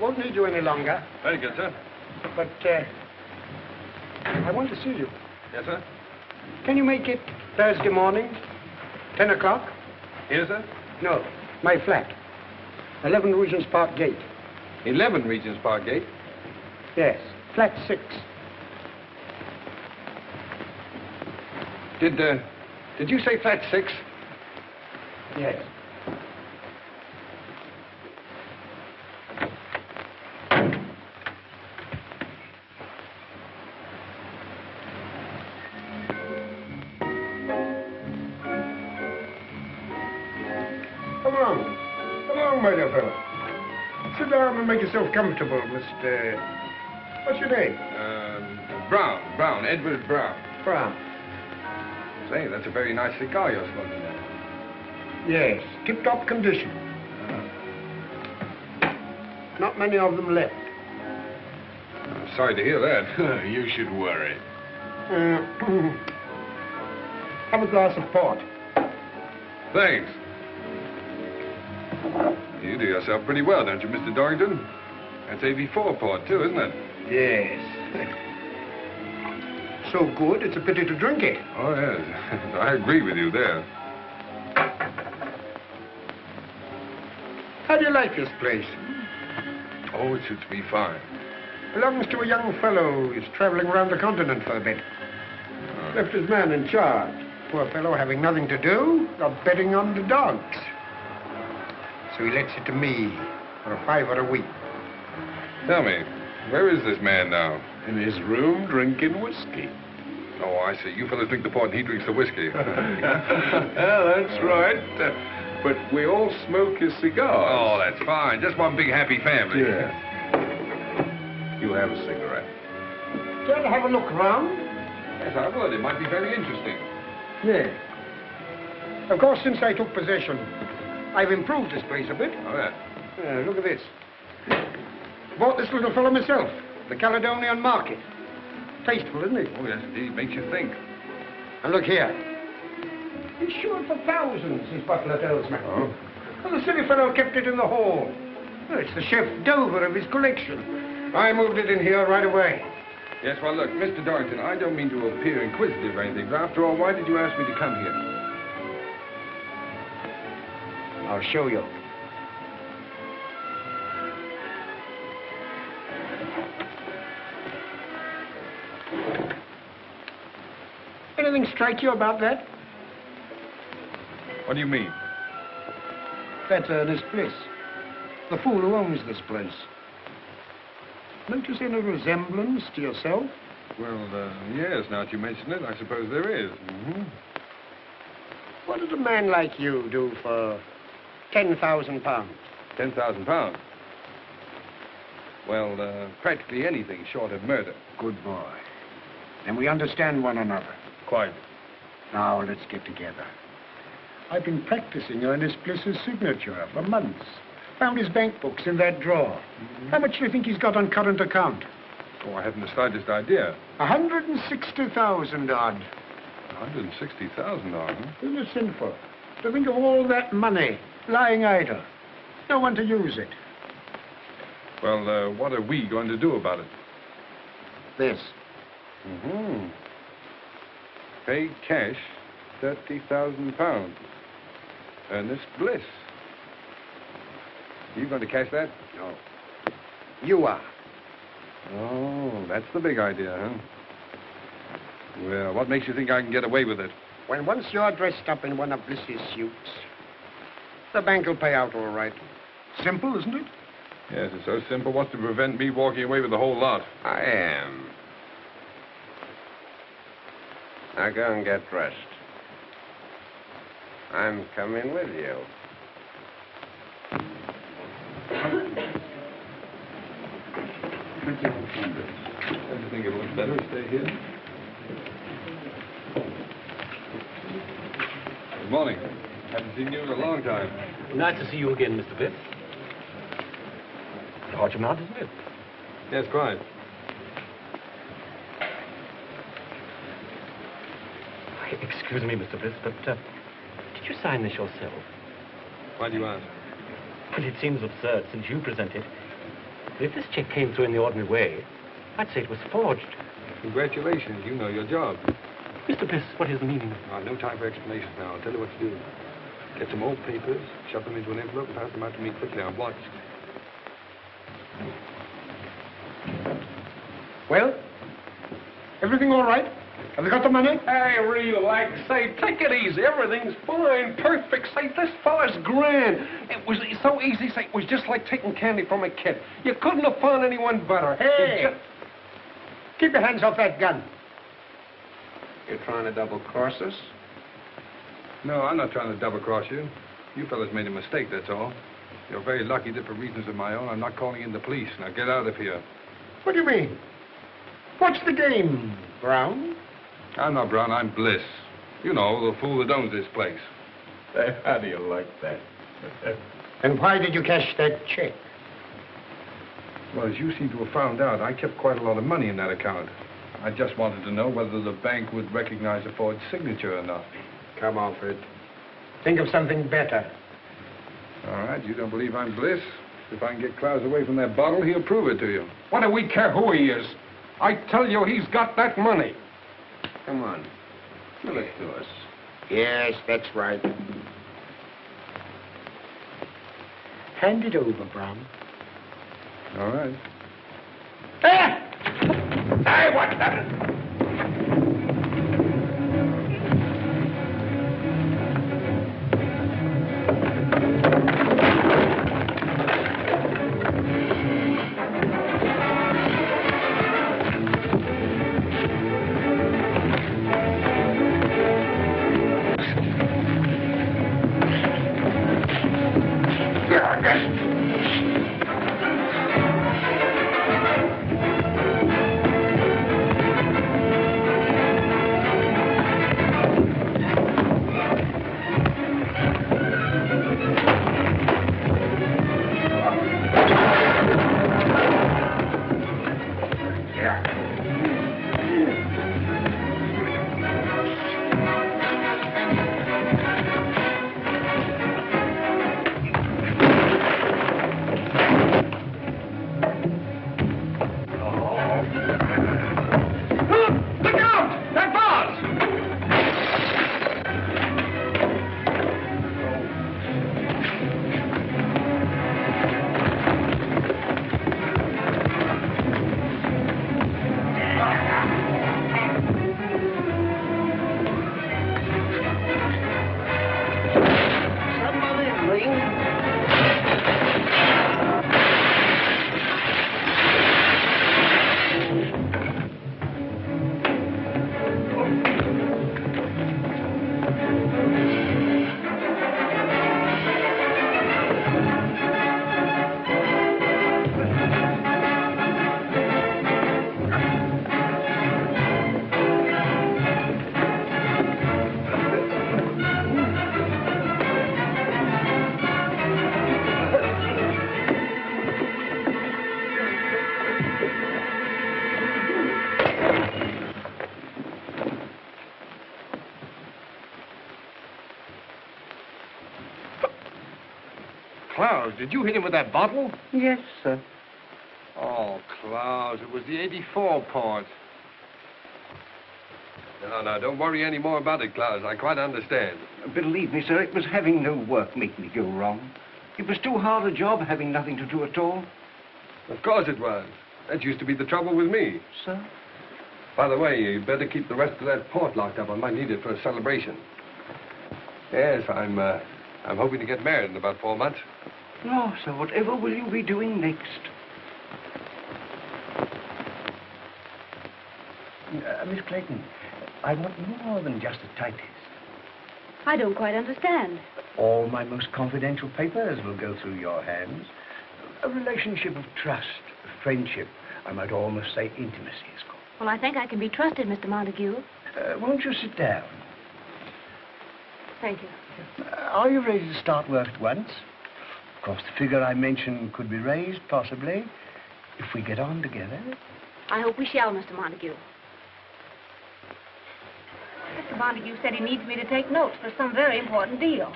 Speaker 3: Won't need you any longer,
Speaker 2: Very good, sir.
Speaker 3: but I want to see you.
Speaker 2: Yes, sir?
Speaker 3: Can you make it Thursday morning, 10 o'clock?
Speaker 2: Here, sir?
Speaker 3: No, my flat. 11 Regent's Park Gate.
Speaker 2: 11 Regent's Park Gate.
Speaker 3: Yes, flat 6.
Speaker 2: Did you say flat 6?
Speaker 3: Yes.
Speaker 11: Come along, my dear fellow. Sit down and make yourself comfortable, Mr. What's your name?
Speaker 2: Brown, Edward Brown.
Speaker 3: Brown.
Speaker 2: Say, that's a very nice cigar you're smoking there.
Speaker 3: Yes, tip-top condition. Not many of them left.
Speaker 2: I'm sorry to hear that.
Speaker 11: You should worry. Have a glass of port.
Speaker 2: Thanks. You do yourself pretty well, don't you, Mr. Dorrington? That's AB4 port, too, isn't it?
Speaker 3: Yes. So good, it's a pity to drink it.
Speaker 2: Oh, yes. I agree with you there.
Speaker 11: How do you like this place?
Speaker 2: Oh, it suits me fine.
Speaker 11: Belongs to a young fellow who's traveling around the continent for a bit. Left his man in charge. Poor fellow having nothing to do, got betting on the dogs. So he lets it to me for a $5 a week.
Speaker 2: Tell me, where is this man now?
Speaker 11: In his room, drinking whiskey.
Speaker 2: Oh, I see. You fellas drink the port and he drinks the whiskey.
Speaker 11: That's right. But we all smoke his cigars.
Speaker 2: Oh, that's fine. Just one big happy family.
Speaker 11: Yeah. You have a cigarette. Care to have a look round?
Speaker 2: Yes, I would. It might be very interesting.
Speaker 11: Yeah. Of course, since I took possession, I've improved this place a bit.
Speaker 2: Oh, yeah.
Speaker 11: Look at this. Bought this little fellow myself, the Caledonian Market. Tasteful, isn't it?
Speaker 2: Oh, yes, indeed. Makes you think.
Speaker 11: And look here. Insured for thousands, his butler tells me.
Speaker 2: Oh?
Speaker 11: Well, the silly fellow kept it in the hall. Well, it's the chef d'oeuvre of his collection. I moved it in here right away.
Speaker 2: Yes, well, look, Mr. Dorrington, I don't mean to appear inquisitive or anything, but after all, why did you ask me to come here?
Speaker 11: I'll show you. Anything strike you about that?
Speaker 2: What do you mean?
Speaker 11: That's Ernest Bliss, the fool who owns this place. Notice any resemblance to yourself?
Speaker 2: Well, yes, now that you mention it, I suppose there is. Mm-hmm.
Speaker 11: What did a man like you do for £10,000?
Speaker 2: £10,000? Well, practically anything short of murder.
Speaker 11: Good boy. Then we understand one another.
Speaker 2: Quite.
Speaker 11: Now, let's get together. I've been practicing Ernest Bliss's signature for months. Found his bank books in that drawer. Mm-hmm. How much do you think he's got on current account?
Speaker 2: Oh, I haven't the slightest idea.
Speaker 11: 160,000 odd.
Speaker 2: 160,000 odd, huh?
Speaker 11: Isn't it sinful to think of all that money lying idle? No one to use it.
Speaker 2: Well, what are we going to do about it?
Speaker 11: This.
Speaker 2: Mm-hmm. Pay cash £30,000. Ernest Bliss. You going to cash that?
Speaker 11: No. You are.
Speaker 2: Oh, that's the big idea, huh? Well, what makes you think I can get away with it?
Speaker 11: When once you're dressed up in one of Bliss's suits, the bank will pay out all right. Simple, isn't it?
Speaker 2: Yes, it's so simple. What's to prevent me walking away with the whole lot?
Speaker 12: I am. Now go and get dressed. I'm coming with you.
Speaker 2: Thank you. Don't you think it looks better to stay here? Good morning. Haven't seen you in a long time.
Speaker 13: Nice to see you again, Mr. Bliss. Hot your mouth, isn't it?
Speaker 2: Yes, quite.
Speaker 13: Excuse me, Mr. Bliss, but did you sign this yourself?
Speaker 2: Why do you ask?
Speaker 13: Well, it seems absurd since you present it. But if this check came through in the ordinary way, I'd say it was forged.
Speaker 2: Congratulations. You know your job.
Speaker 13: Mr. Bliss, what is the meaning of...
Speaker 2: No time for explanations now. I'll tell you what to do. Get some old papers, shove them into an envelope, and pass them out to me quickly. I'm watched.
Speaker 11: Well, everything all right? Have you got the money?
Speaker 14: Hey, relax. Say, take it easy. Everything's fine, perfect. Say, this fella's grand. It was so easy. Say, it was just like taking candy from a kid. You couldn't have found anyone better.
Speaker 11: Hey! Keep your hands off that gun.
Speaker 12: You're trying to double-cross us?
Speaker 2: No, I'm not trying to double-cross you. You fellas made a mistake, that's all. You're very lucky that for reasons of my own, I'm not calling in the police. Now get out of here.
Speaker 11: What do you mean? What's the game, Brown?
Speaker 2: I'm not Brown, I'm Bliss. You know, the fool that owns this place.
Speaker 12: How do you like that?
Speaker 11: And why did you cash that check?
Speaker 2: Well, as you seem to have found out, I kept quite a lot of money in that account. I just wanted to know whether the bank would recognize a forged signature or not.
Speaker 11: Come on, Fred. Think of something better.
Speaker 2: All right, you don't believe I'm Bliss? If I can get Klaus away from that bottle, he'll prove it to you.
Speaker 14: What do we care who he is? I tell you, he's got that money.
Speaker 12: Come on. Give it to us.
Speaker 11: Yes, that's right. Hand it over, Brown.
Speaker 2: All right.
Speaker 14: Hey, what's that?
Speaker 2: Clowes, did you hit him with that bottle?
Speaker 10: Yes, sir.
Speaker 2: Oh, Clowes, it was the 84 port. No, don't worry any more about it, Clowes. I quite understand.
Speaker 10: Believe me, sir, it was having no work make me go wrong. It was too hard a job having nothing to do at all.
Speaker 2: Of course it was. That used to be the trouble with me.
Speaker 10: Sir?
Speaker 2: By the way, you'd better keep the rest of that port locked up. I might need it for a celebration. Yes, I'm hoping to get married in about 4 months.
Speaker 10: No, sir, whatever will you be doing next? Miss Clayton, I want more than just a typist.
Speaker 9: I don't quite understand.
Speaker 10: All my most confidential papers will go through your hands. A relationship of trust, friendship, I might almost say intimacy is called.
Speaker 9: Well, I think I can be trusted, Mr. Montague.
Speaker 10: Won't you sit down?
Speaker 9: Thank you.
Speaker 10: Are you ready to start work at once? Of course, the figure I mentioned could be raised, possibly, if we get on together.
Speaker 9: I hope we shall, Mr. Montague. Mr. Montague said he needs me to take notes for some very important deal.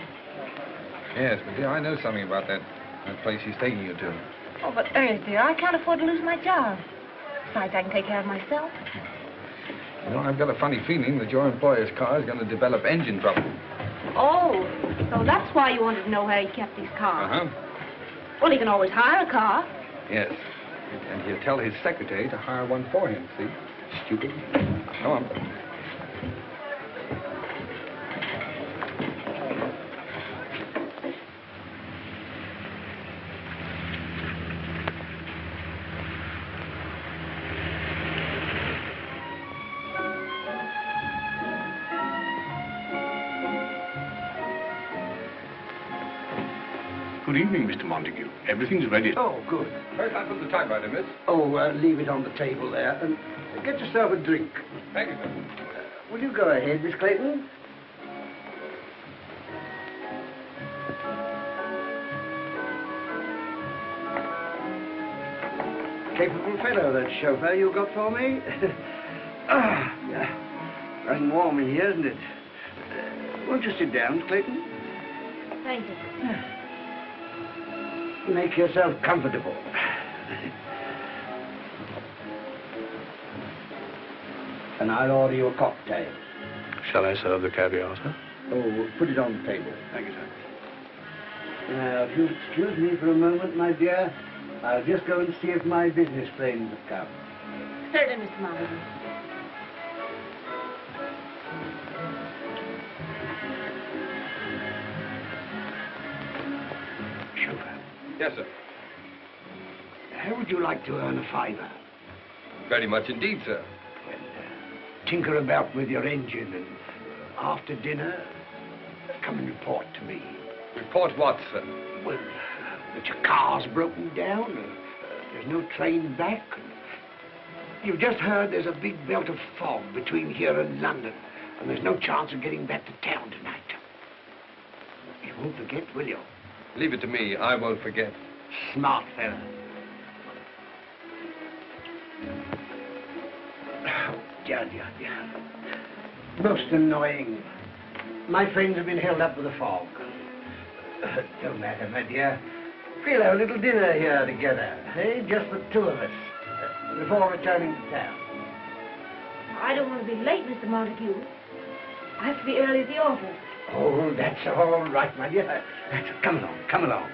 Speaker 2: Yes, but dear, I know something about that place he's taking you to.
Speaker 9: Oh, but Ernest, dear, I can't afford to lose my job. Besides, I can take care of myself.
Speaker 2: You know, I've got a funny feeling that your employer's car is going to develop engine trouble.
Speaker 9: Oh, so that's why you wanted to know where he kept these cars.
Speaker 2: Uh-huh.
Speaker 9: Well, he can always hire a car.
Speaker 2: Yes. And he'll tell his secretary to hire one for him, see? Stupid. Come on.
Speaker 4: Good evening, Mr. Montague. Everything's ready.
Speaker 10: Oh, good.
Speaker 2: Where's I put the typewriter, miss?
Speaker 10: Oh, leave it on the table there. And get yourself a drink.
Speaker 2: Thank you, sir.
Speaker 10: Will you go ahead, Miss Clayton? Capable fellow, that chauffeur you got for me. Running warm in here, isn't it? Won't you sit down, Clayton?
Speaker 9: Thank you.
Speaker 10: Make yourself comfortable. And I'll order you a cocktail.
Speaker 4: Shall I serve the caviar, sir?
Speaker 10: Oh, put it on the table.
Speaker 4: Thank you, sir.
Speaker 10: Now, if you'll excuse me for a moment, my dear, I'll just go and see if my business friends have come.
Speaker 9: Certainly, Mr. Montague.
Speaker 10: Chauffeur,
Speaker 2: Yes, sir.
Speaker 10: how would you like to earn a fiver?
Speaker 2: Very much indeed, sir.
Speaker 10: Tinker about with your engine, and after dinner, come and report to me.
Speaker 2: Report what, sir?
Speaker 10: Well, that your car's broken down, there's no train back. You've just heard there's a big belt of fog between here and London, and there's no chance of getting back to town tonight. You won't forget, will you?
Speaker 2: Leave it to me. I won't forget.
Speaker 10: Smart fella. Oh, dear. Most annoying. My friends have been held up with the fog. Don't matter, my dear. We'll have a little dinner here together, eh? Just the two of us, before returning to town.
Speaker 9: I don't want to be late, Mr. Montague. I have to be early at the office.
Speaker 10: Oh, that's all right, my dear. Come along.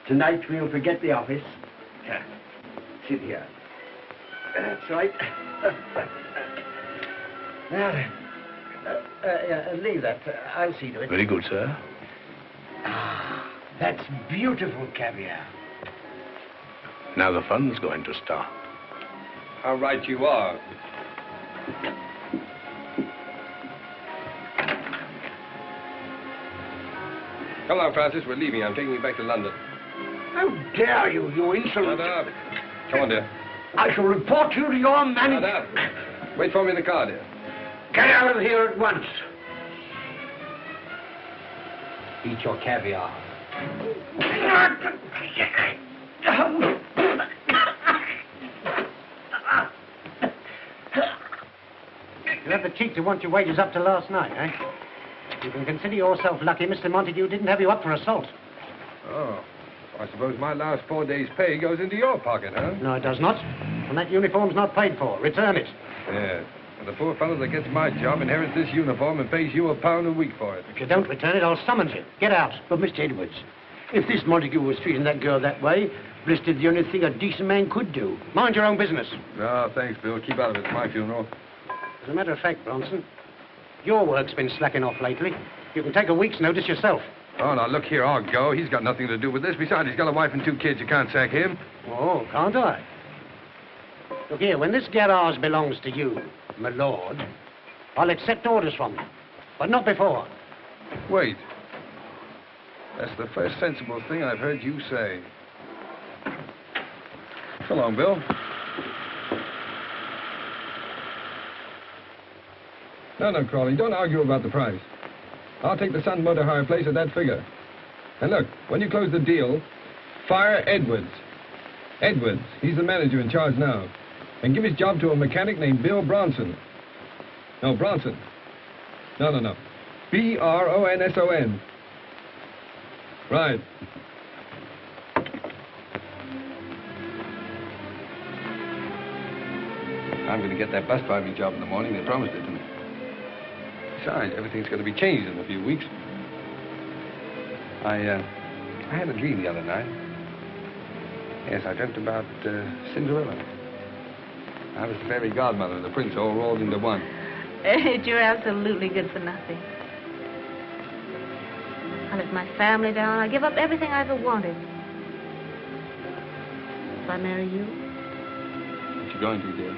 Speaker 10: Tonight we'll forget the office. Sit here. That's right. Now then, leave that. I'll see to it.
Speaker 4: Very good, sir.
Speaker 10: Ah, that's beautiful caviar.
Speaker 4: Now the fun's going to start.
Speaker 2: How right you are. Come on, Francis. We're leaving. I'm taking you back to London.
Speaker 10: How dare you, you insolent...
Speaker 2: Shut up. Come on, dear.
Speaker 10: I shall report you to your manager.
Speaker 2: Shut up. Wait for me in the car, dear.
Speaker 10: Get out of here at once. Eat your caviar.
Speaker 8: You had the cheek to want your wages up to last night, eh? You can consider yourself lucky Mr. Montague didn't have you up for assault.
Speaker 2: Oh. I suppose my last 4 days' pay goes into your pocket, huh?
Speaker 8: No, it does not. And that uniform's not paid for. Return it.
Speaker 2: Yeah. And the poor fellow that gets my job inherits this uniform and pays you £1 a week for it.
Speaker 8: If you don't return it, I'll summons you. Get out.
Speaker 10: But, Mr. Edwards, if this Montague was treating that girl that way, Bliss did the only thing a decent man could do.
Speaker 8: Mind your own business.
Speaker 2: No, thanks, Bill. Keep out of it. It's my funeral.
Speaker 8: As a matter of fact, Bronson, your work's been slacking off lately. You can take a week's notice yourself.
Speaker 2: Oh, now, look here. I'll go. He's got nothing to do with this. Besides, he's got a wife and 2 kids. You can't sack him.
Speaker 8: Oh, can't I? Look here, when this garage belongs to you, my lord, I'll accept orders from you. But not before.
Speaker 2: Wait. That's the first sensible thing I've heard you say. So long, Bill. No, Crawley, don't argue about the price. I'll take the Sun Motor Hire place at that figure. And look, when you close the deal, fire Edwards. Edwards, he's the manager in charge now. And give his job to a mechanic named Bill Bronson. No, Bronson. No. B-R-O-N-S-O-N. Right. I'm going to get that bus driving job in the morning. They promised it to me. Besides, everything's going to be changed in a few weeks. I had a dream the other night. Yes, I dreamt about Cinderella. I was the fairy godmother and the prince all rolled into one.
Speaker 9: You're absolutely good for nothing. I let my family down. I give up everything I ever wanted. If I marry you,
Speaker 2: What you going to, dear?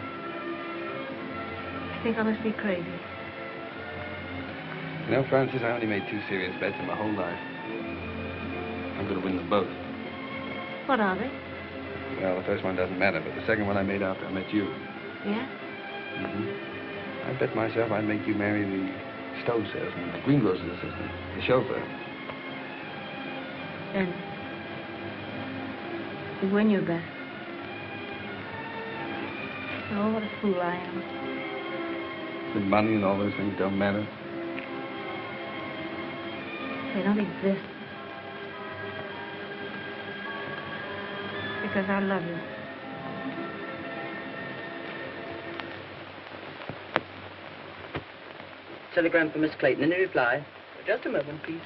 Speaker 9: I think I must be crazy.
Speaker 2: You know, Francis, I only made 2 serious bets in my whole life. I'm going to win them both.
Speaker 9: What are they?
Speaker 2: Well, the first one doesn't matter, but the second one I made after I met you.
Speaker 9: Yeah?
Speaker 2: Mm-hmm. I bet myself I'd make you marry the stove salesman, the greengrocer's assistant, the chauffeur.
Speaker 9: And you win your bet. Oh, what a fool I am.
Speaker 2: The money and all those things don't matter.
Speaker 9: They don't exist. Because I love you.
Speaker 15: Telegram for Miss Clayton. Any reply? Just a moment, please.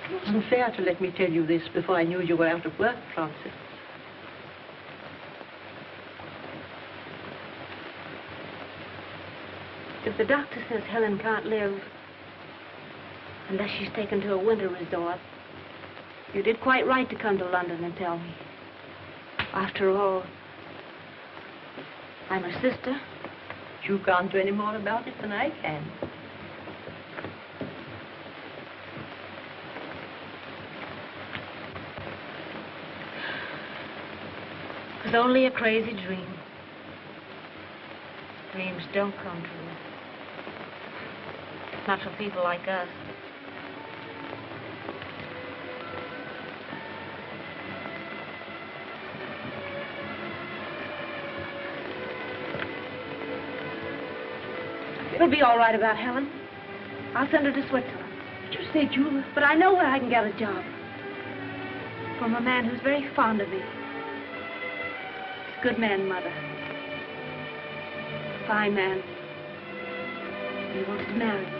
Speaker 10: It wasn't fair to let me tell you this before I knew you were out of work, Francis.
Speaker 9: If the doctor says Helen can't live unless she's taken to a winter resort, you did quite right to come to London and tell me. After all, I'm her sister.
Speaker 10: You can't do any more about it than I can.
Speaker 9: It was only a crazy dream. Dreams don't come true. Not for people like us. It'll be all right about Helen. I'll send her to Switzerland.
Speaker 10: But you said you were...
Speaker 9: But I know where I can get a job. From a man who's very fond of me. He's a good man, Mother. Fine man. He wants to marry me.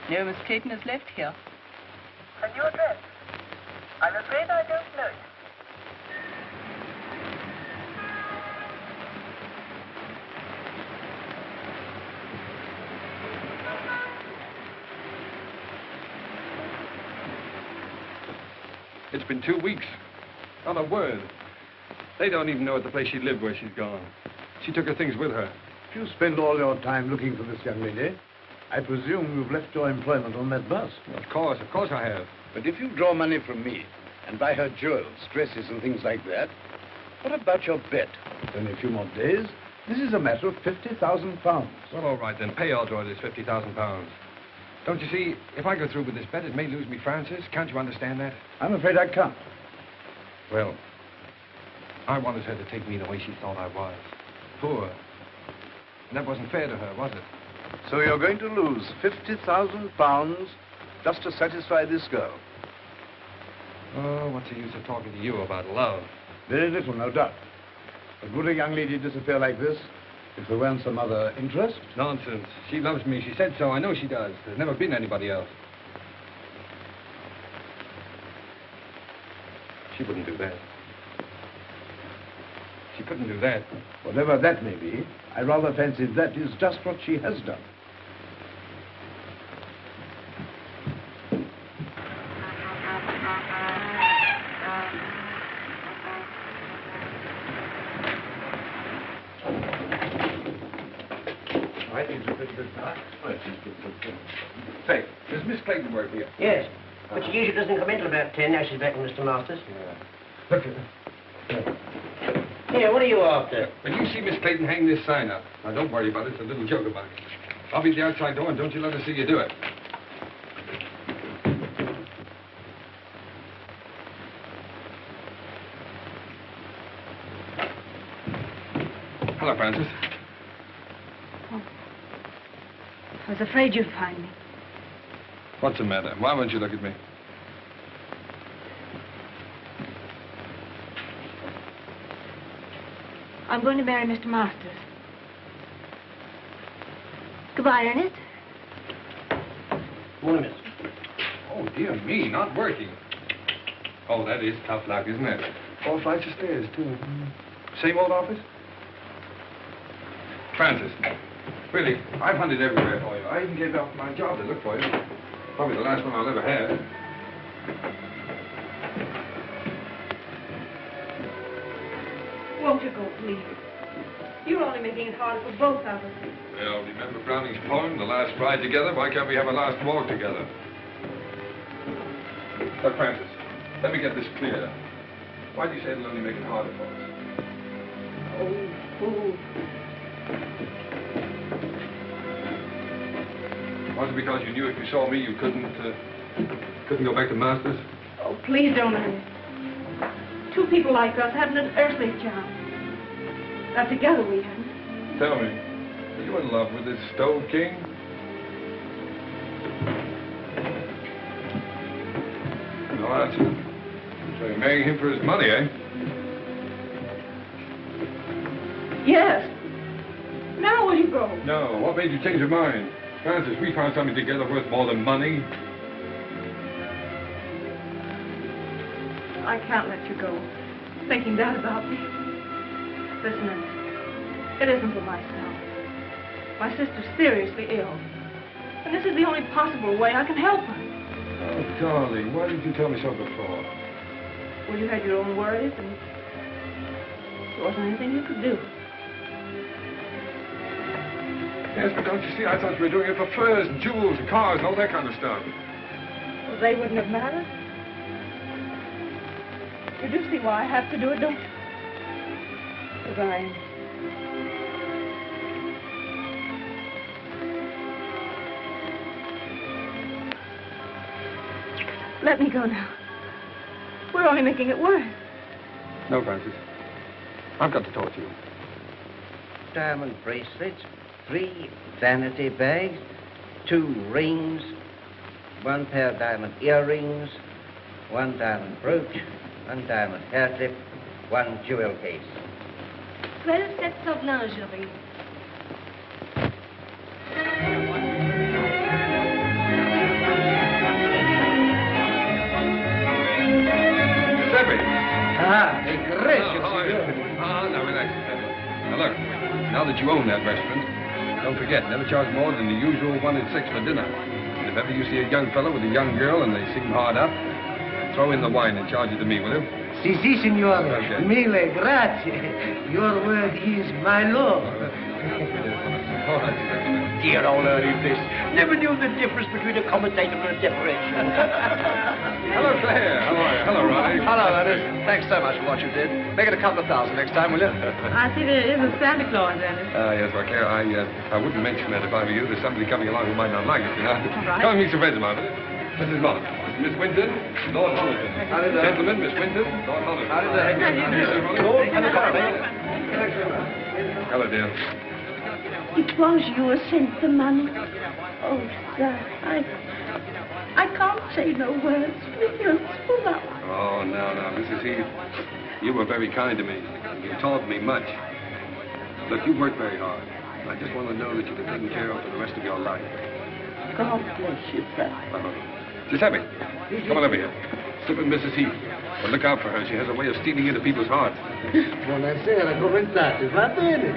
Speaker 15: No, Miss Clayton has left here.
Speaker 16: A new address? I'm afraid I don't know it.
Speaker 2: It's been 2 weeks. Not a word. They don't even know at the place she lived where she's gone. She took her things with her.
Speaker 1: If you spend all your time looking for this young lady, I presume you've left your employment on that bus.
Speaker 2: Of course I have.
Speaker 1: But if you draw money from me and buy her jewels, dresses, and things like that, what about your bet? Only a few more days. This is a matter of £50,000.
Speaker 2: Well, all right, then. Pay Audra this £50,000. Don't you see, if I go through with this bet, it may lose me Francis. Can't you understand that?
Speaker 1: I'm afraid I can't.
Speaker 2: Well, I wanted her to take me the way she thought I was. Poor. And that wasn't fair to her, was it?
Speaker 1: So you're going to lose £50,000 just to satisfy this girl?
Speaker 2: Oh, what's the use of talking to you about love?
Speaker 1: Very little, no doubt. But would a young lady disappear like this if there weren't some other interest?
Speaker 2: Nonsense. She loves me. She said so. I know she does. There's never been anybody else. She wouldn't do that. She couldn't do that.
Speaker 1: Whatever that may be, I rather fancy that is just what she has done.
Speaker 2: Say, does Miss Clayton work here?
Speaker 10: Yes, but she usually doesn't come in till about 10. Now she's back with Mr. Masters.
Speaker 2: Look at her.
Speaker 10: Here, what are you after?
Speaker 2: When you see Miss Clayton hang this sign up, now don't worry about it. It's a little joke about it. I'll be at the outside door, and don't you let her see you do it. Hello, Francis.
Speaker 9: I was afraid you'd find me.
Speaker 2: What's the matter? Why won't you look at me?
Speaker 9: I'm going to marry Mr. Masters. Goodbye, Ernest.
Speaker 10: Morning, miss.
Speaker 2: Oh, dear me, not working. Oh, that is tough luck, isn't it? 4 flights of stairs, too. Same old office? Francis, really, I've hunted everywhere for you. I even gave up my job to look for you. Probably the last one I'll ever have.
Speaker 9: Won't you go, please? You're only making it harder for both of us.
Speaker 2: Well, remember Browning's poem, The Last Ride Together? Why can't we have a last walk together? Look, Francis, let me get this clear. Why do you say it'll only make it harder for us? Was it because you knew if you saw me, you couldn't go back to Masters?
Speaker 9: Oh, please don't, Ernest. Two people like us haven't an earthly chance. Not together we haven't.
Speaker 2: Tell me, are you in love with this Stove King? No, that's it. So you're marrying him for his money, eh?
Speaker 9: Yes. Now will you go?
Speaker 2: No, what made you change your mind? Francis, we found something together worth more than money.
Speaker 9: I can't let you go, thinking that about me. Listen, Ernest, it isn't for myself. My sister's seriously ill, and this is the only possible way I can help her.
Speaker 2: Oh, darling, why didn't you tell me so before?
Speaker 9: Well, you had your own worries, and there wasn't anything you could do.
Speaker 2: Yes, but don't you see, I thought you were doing it for furs and jewels and cars and all that kind of stuff.
Speaker 9: Well, they wouldn't have mattered. You do see why I have to do it, don't you? Goodbye. Let me go now. We're only making it worse.
Speaker 2: No, Francis. I've got to talk to you.
Speaker 10: Diamond bracelets, 3 vanity bags, 2 rings, 1 pair of diamond earrings, 1 diamond brooch, 1 diamond hair clip, 1 jewel case.
Speaker 7: 12 sets of lingerie.
Speaker 2: Giuseppe!
Speaker 10: Ah, gracious.
Speaker 2: Now relax, Giuseppe. Now look, now that you own that restaurant, don't forget, never charge more than the usual 1 and 6 for dinner. And if ever you see a young fellow with a young girl and they seem hard up, throw in the wine and charge it to me, will you?
Speaker 10: Si, signore.
Speaker 2: Okay.
Speaker 10: Mille grazie. Your word is my law. Dear old early bliss. Never knew the difference between a commentator and a decoration.
Speaker 2: Hello, Claire. How are you? Hello, Ronnie.
Speaker 17: Hello, Ernest. Thanks so much for what you did. Make it a couple of thousand next time, will you?
Speaker 9: I see there is a Santa Claus, Ernest.
Speaker 2: Yes, well, Claire, I wouldn't mention that if I were you. There's somebody coming along who might not like it, you know.
Speaker 9: right.
Speaker 2: Come and meet some friends of mine, will you? Mrs. Mott, Miss Winton, Lord Holliton.
Speaker 17: How did
Speaker 2: Gentlemen, Miss Winton, Lord Holliton.
Speaker 17: How did
Speaker 2: Hello, dear.
Speaker 6: It was you who sent the money. Oh, sir, I can't say no words. My throat's full up.
Speaker 2: Oh, no, Mrs. Heath. You were very kind to me. You taught me much. Look, you worked very hard. I just want to know that you've been taken care of for the rest of your life.
Speaker 6: God bless you, sir.
Speaker 2: Giuseppe, come on over here. Sit with Mrs. Heath. But look out for her. She has a way of stealing into people's hearts.
Speaker 10: Buonasera, come state? Va bene?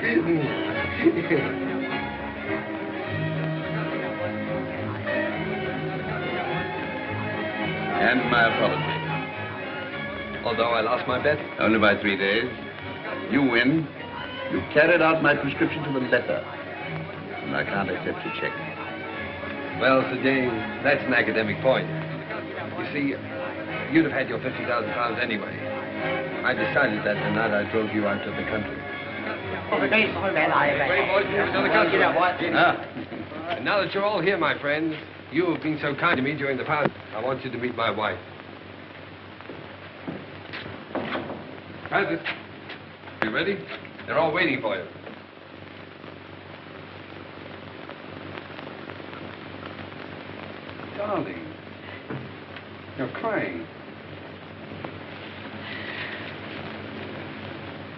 Speaker 1: And my apology.
Speaker 17: Although I lost my bet?
Speaker 1: Only by 3 days. You win. You carried out my prescription to the letter. And I can't accept your check.
Speaker 17: Well, Sir James, that's an academic point. You see, you'd have had your £50,000 anyway. I decided that the night I drove you out of the country.
Speaker 2: And now that you're all here, my friends, you have been so kind to me during the past, I want you to meet my wife. Francis, you ready? They're all waiting for you. Darling, you're crying.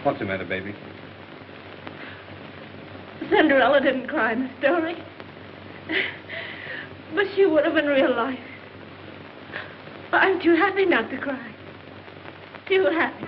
Speaker 2: What's the matter, baby?
Speaker 9: Cinderella didn't cry in the story. But she would have in real life. I'm too happy not to cry. Too happy.